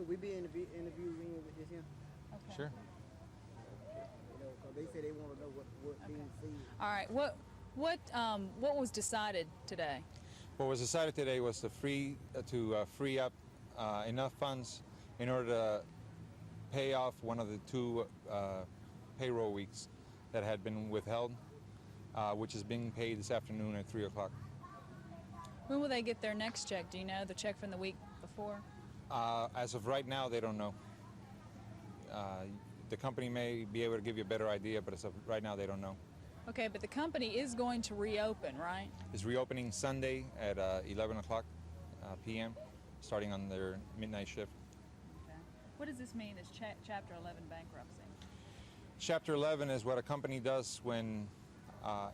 Could we be interviewing with him? Okay. Sure. Cause they say they want to know what being seen. All right. What was decided today? What was decided today was to free up enough funds in order to pay off one of the 2 payroll weeks that had been withheld, which is being paid this afternoon at 3 o'clock. When will they get their next check? Do you know the check from the week before? As of right now, they don't know. The company may be able to give you a better idea, but as of right now, they don't know. Okay, but the company is going to reopen, right? It's reopening Sunday at 11 o'clock p.m., starting on their midnight shift. Okay. What does this mean, this Chapter 11 bankruptcy? Chapter 11 is what a company does when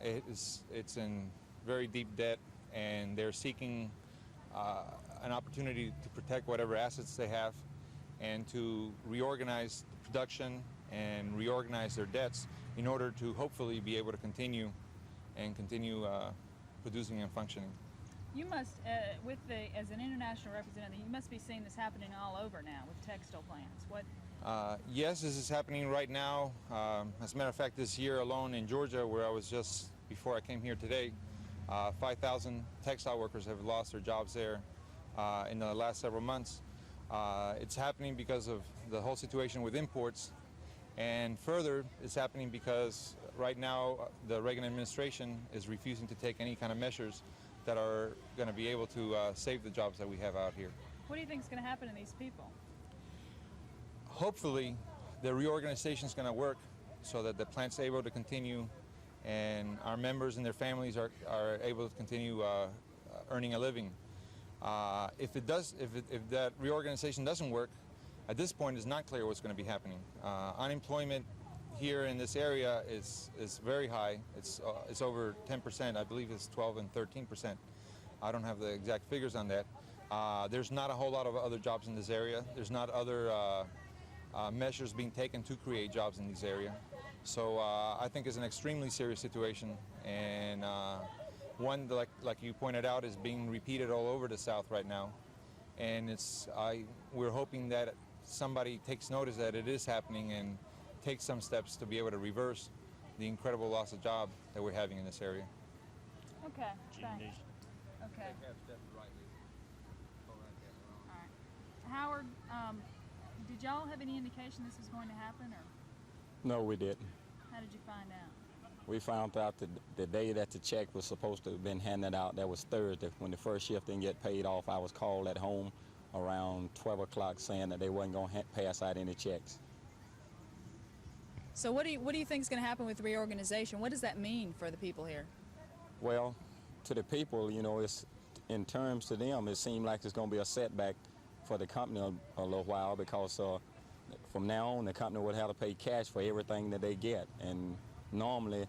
it's in very deep debt and they're seeking an opportunity to protect whatever assets they have and to reorganize the production and reorganize their debts in order to hopefully be able to continue producing and functioning. You must, as an international representative, you must be seeing this happening all over now with textile plants. Yes, this is happening right now. As a matter of fact, this year alone in Georgia, where I was just before I came here today, 5,000 textile workers have lost their jobs there in the last several months. It's happening because of the whole situation with imports, and further, it's happening because right now the Reagan administration is refusing to take any kind of measures that are going to be able to save the jobs that we have out here. What do you think is going to happen to these people? Hopefully, the reorganization is going to work so that the plant's able to continue and our members and their families are able to continue earning a living. If that reorganization doesn't work, at this point it's not clear what's going to be happening. Unemployment here in this area is very high. It's over 10%. I believe it's 12 and 13%. I don't have the exact figures on that. There's not a whole lot of other jobs in this area. There's not other measures being taken to create jobs in this area. So I think it's an extremely serious situation, and one like you pointed out is being repeated all over the South right now. And we're hoping that somebody takes notice that it is happening and takes some steps to be able to reverse the incredible loss of job that we're having in this area. Okay, thanks. Okay. All right. Howard, did y'all have any indication this was going to happen, or? No, we didn't. How did you find out? We found out the day that the check was supposed to have been handed out, that was Thursday. When the first shift didn't get paid off, I was called at home around 12 o'clock saying that they wasn't going to pass out any checks. So what do you think is going to happen with reorganization? What does that mean for the people here? Well, to the people, it's in terms to them, it seemed like it's going to be a setback for the company a little while, because from now on the company would have to pay cash for everything that they get. And normally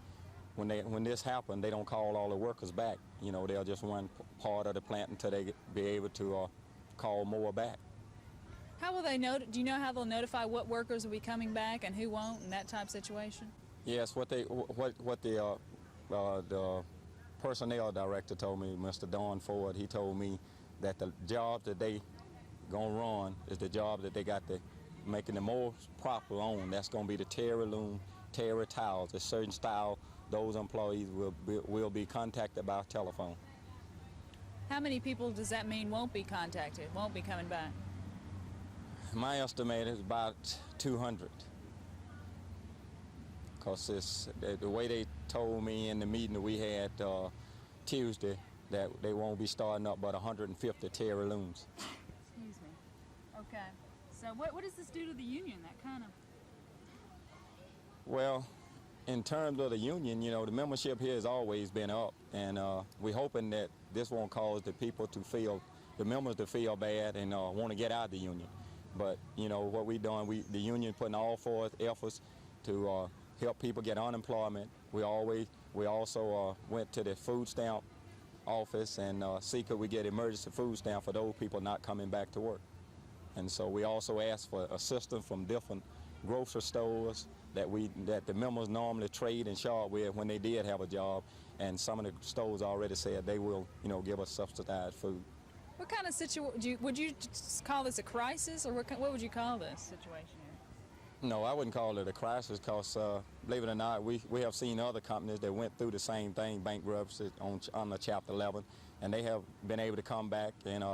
when this happened, they don't call all the workers back. They'll just run part of the plant until they be able to call more back. How will they do you know how they'll notify what workers will be coming back and who won't in that type of situation? Yes, what the personnel director told me, Mr. Don Ford, he told me that the job that they gonna run is the job that they got to making the most proper on. That's gonna be the terry loom, terry towels, a certain style. Those employees will be contacted by telephone. How many people does that mean won't be contacted, won't be coming back? My estimate is about 200. Because the way they told me in the meeting that we had Tuesday, that they won't be starting up but 150 terry looms. Excuse me. Okay. So what does this do to the union, that kind of? Well, in terms of the union, the membership here has always been up, and we're hoping that this won't cause the members to feel bad and want to get out of the union. But what we've done, the union putting all forth efforts to help people get unemployment. We also went to the food stamp office and see could we get emergency food stamp for those people not coming back to work. And so we also asked for assistance from different grocery stores that the members normally trade and shop with when they did have a job, and some of the stores already said they will give us subsidized food. What kind of situation would you just call this a crisis, or what would you call this situation here? No, I wouldn't call it a crisis because, believe it or not, we have seen other companies that went through the same thing, bankruptcy on the Chapter 11, and they have been able to come back and,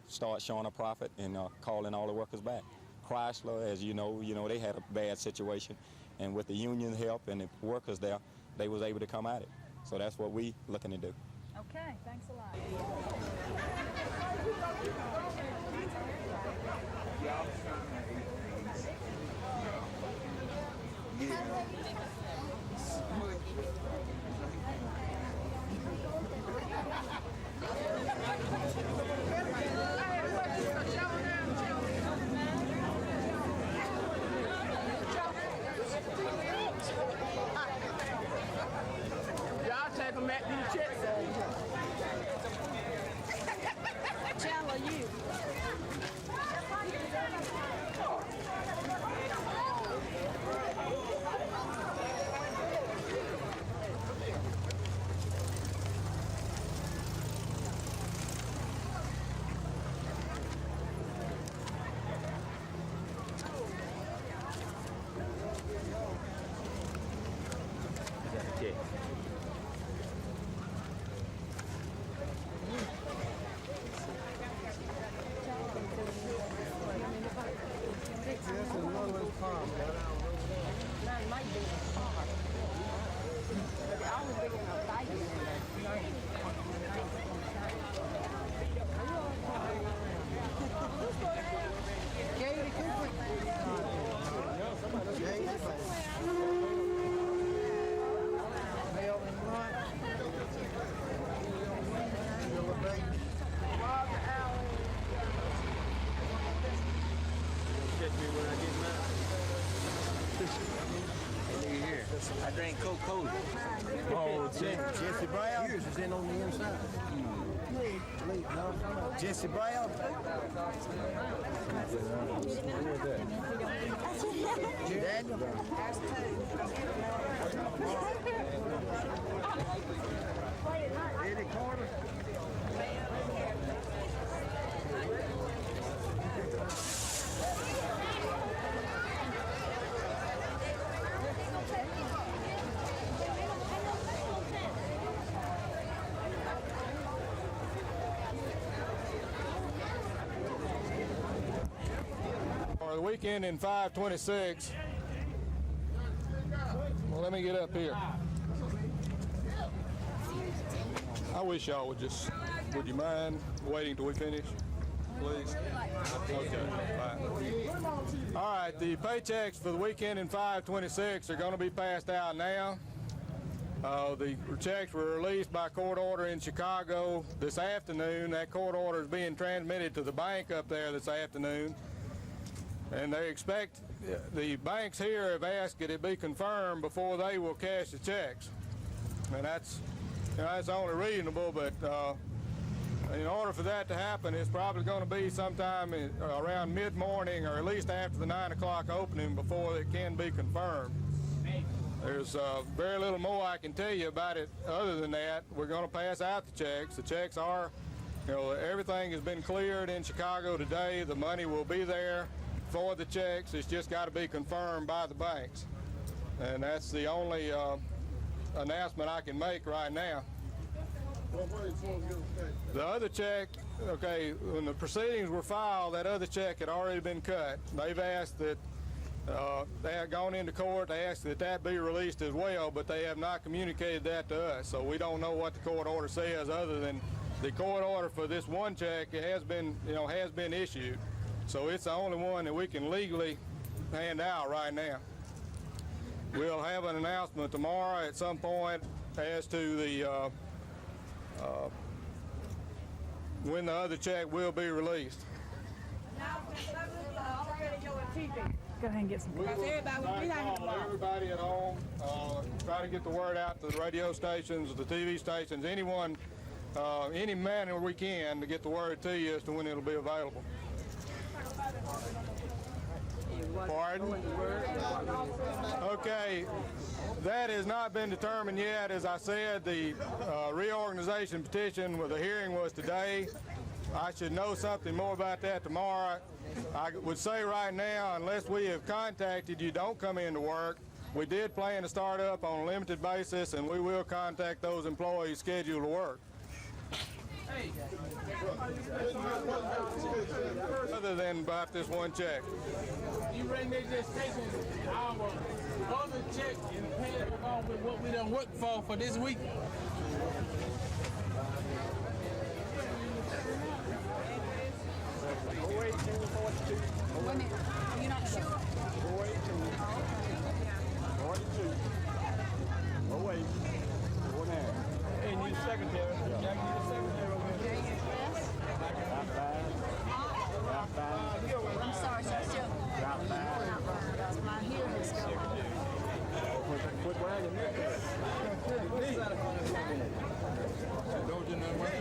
start showing a profit and calling all the workers back. Chrysler, as you know, they had a bad situation, and with the union help and the workers there, they was able to come at it. So that's what we looking to do. Okay, thanks a lot. Y'all take them back to the check. Channel you. I drank Coca-Cola. Oh, Jesse Brown. Yours is in on the inside. Jesse Brown. Daniel. Eddie Carter. The weekend in 526. Well, let me get up here. I wish y'all would you mind waiting till we finish, please? Okay, fine. All right, the paychecks for the weekend in 526 are going to be passed out now. The checks were released by court order in Chicago this afternoon. That court order is being transmitted to the bank up there this afternoon. And they expect, the banks here have asked that it be confirmed before they will cash the checks. And that's only reasonable, but in order for that to happen, it's probably going to be sometime around mid-morning or at least after the 9 o'clock opening before it can be confirmed. There's very little more I can tell you about it other than that. We're going to pass out the checks. The checks are, everything has been cleared in Chicago today. The money will be there for the checks. It's just got to be confirmed by the banks. And that's the only announcement I can make right now. The other check, okay, when the proceedings were filed, that other check had already been cut. They've asked that, they had gone into court, they asked that be released as well, but they have not communicated that to us. So we don't know what the court order says other than the court order for this one check has been issued. So it's the only one that we can legally hand out right now. We'll have an announcement tomorrow at some point as to the when the other check will be released. Go ahead and get some. Everybody at home, try to get the word out to the radio stations, the TV stations, anyone, any manner we can to get the word to you as to when it'll be available. Pardon? Okay, that has not been determined yet. As I said, the reorganization petition with the hearing was today. I should know something more about that tomorrow. I would say right now, unless we have contacted you, don't come into work. We did plan to start up on a limited basis, and we will contact those employees scheduled to work. Other than about this one check. You reckon they just taking our other check and paying it along with what we done worked for this week? Wait a minute. You're not sure? 42. Oh, wait. Go now. Hey, need a secretary. Jack, need a secretary over here. I'm sorry, sir. Still. My hearing is going. Quit bragging. Don't you know what?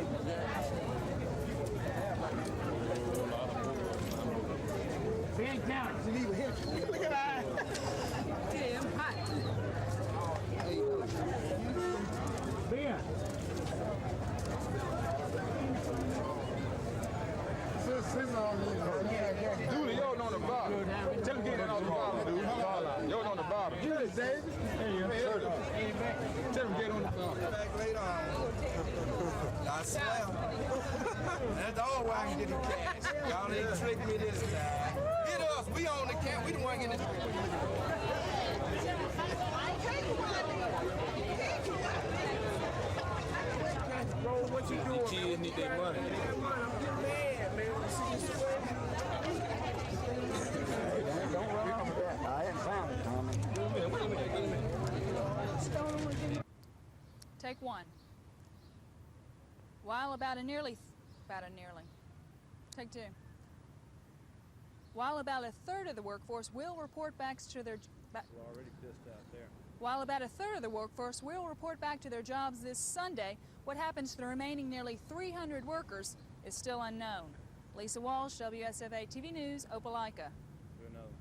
We ain't counting. Look at that. Yeah, I'm hot. Ben. Dooley, yours on the bottom. Tell him to get it on the bottom, dude. Yours on the bottom. Hey, David. Tell him to get on the bottom. Back later on. I swear. That's all why I can get the cash. Y'all didn't trick me this time. Hit us. We own the camp. We the one getting the Bro, what you doing? The kids need their money. Don't run off with that. I hadn't found it, Tommy. Take one. While about a nearly. Take two. While about a third of the workforce will report back to their. We're already pissed out there. While about a third of the workforce will report back to their jobs this Sunday, what happens to the remaining nearly 300 workers is still unknown. Lisa Walsh, WSFA TV News, Opelika. Who knows?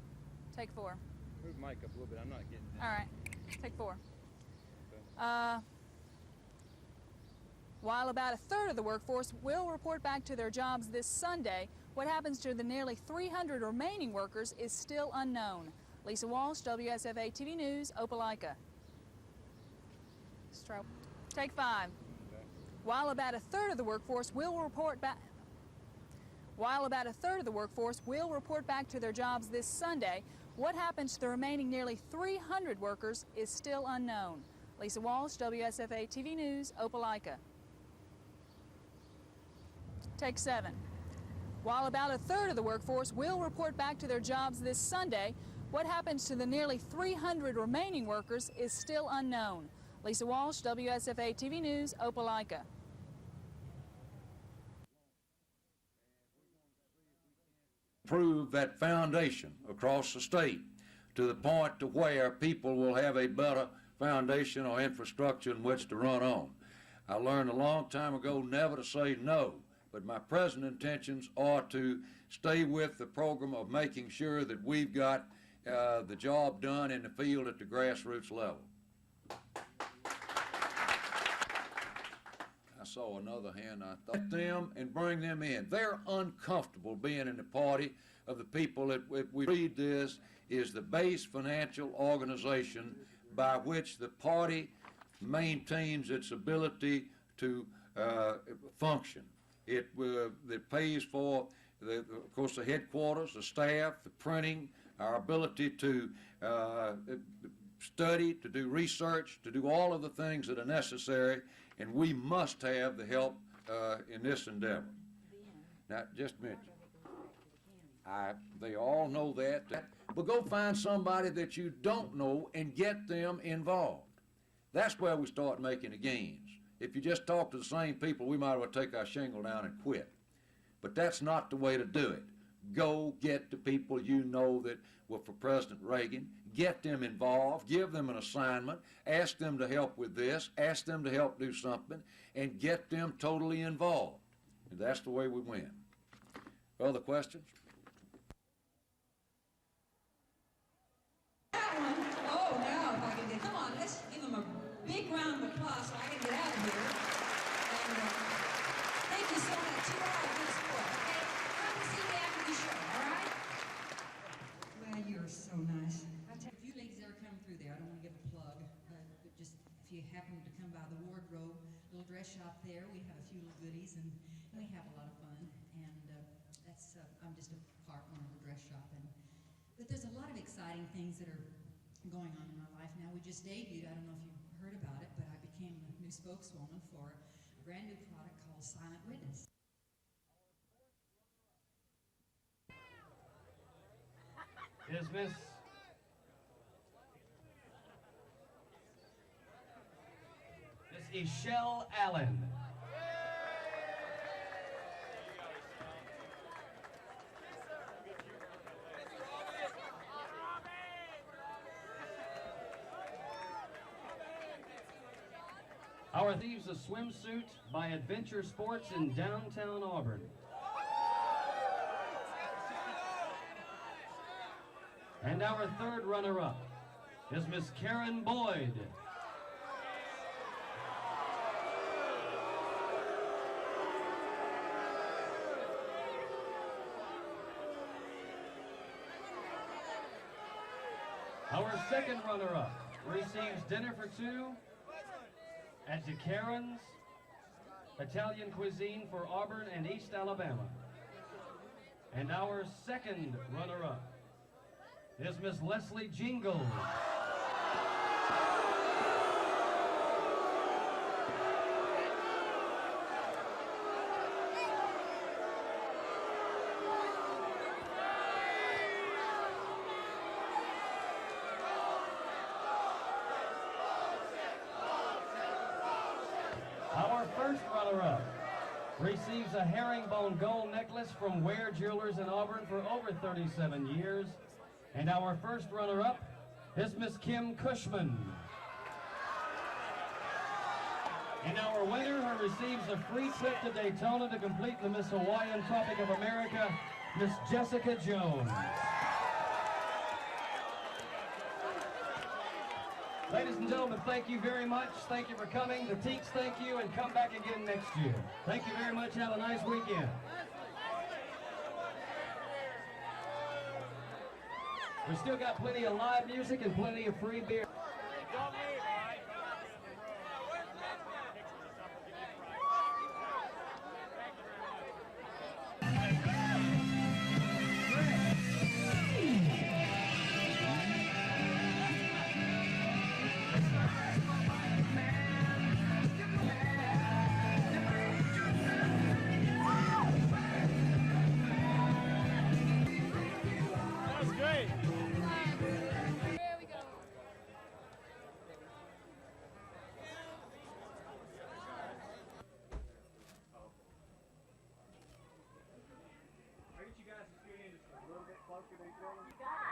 Take four. Move Mike up a little bit. I'm not getting that. All right, take four. While about a third of the workforce will report back to their jobs this Sunday, what happens to the nearly 300 remaining workers is still unknown. Lisa Walsh, WSFA TV News, Opelika. Take five. While about a third of the workforce will report back to their jobs this Sunday, what happens to the remaining nearly 300 workers is still unknown. Lisa Walsh, WSFA TV News, Opelika. Take seven. While about a third of the workforce will report back to their jobs this Sunday, what happens to the nearly 300 remaining workers is still unknown. Lisa Walsh, WSFA TV News, Opelika. Improve that foundation across the state to the point to where people will have a better foundation or infrastructure in which to run on. I learned a long time ago never to say no, but my present intentions are to stay with the program of making sure that we've got the job done in the field at the grassroots level. I saw another hand. I thought them and bring them in. They're uncomfortable being in the party of the people that we read this is the base financial organization by which the party maintains its ability to function. It pays for, of course, the headquarters, the staff, the printing, our ability to study, to do research, to do all of the things that are necessary, and we must have the help in this endeavor. Now, just a minute. They all know that, but go find somebody that you don't know and get them involved. That's where we start making the gains. If you just talk to the same people, we might as well take our shingle down and quit. But that's not the way to do it. Go get the people you know that were for President Reagan, get them involved, give them an assignment, ask them to help with this, ask them to help do something, and get them totally involved. And that's the way we win. Other questions? Oh, now if I can get, come on, let's give them a big round of applause so I can get out of here. And thank you so much. You all just we have a lot of fun, and that's I'm just a part owner of a dress shop, but there's a lot of exciting things that are going on in my life now. We just debuted, I don't know if you heard about it, but I became a new spokeswoman for a brand new product called Silent Witness. Is Miss Ishelle Allen. Our thieves a swimsuit by Adventure Sports in downtown Auburn. And our third runner-up is Miss Karen Boyd. Our second runner-up receives dinner for two at DeCaron's Italian Cuisine for Auburn and East Alabama. And our second runner-up is Miss Leslie Jingles. Our first runner-up receives a herringbone gold necklace from Ware Jewelers in Auburn for over 37 years. And our first runner-up is Miss Kim Cushman. And our winner who receives a free trip to Daytona to complete the Miss Hawaiian Tropic of America, Miss Jessica Jones. Ladies and gentlemen, thank you very much. Thank you for coming. The Teeks, thank you, and come back again next year. Thank you very much. Have a nice weekend. We still got plenty of live music and plenty of free beer. I get you guys to scoot in just a little bit closer to each other.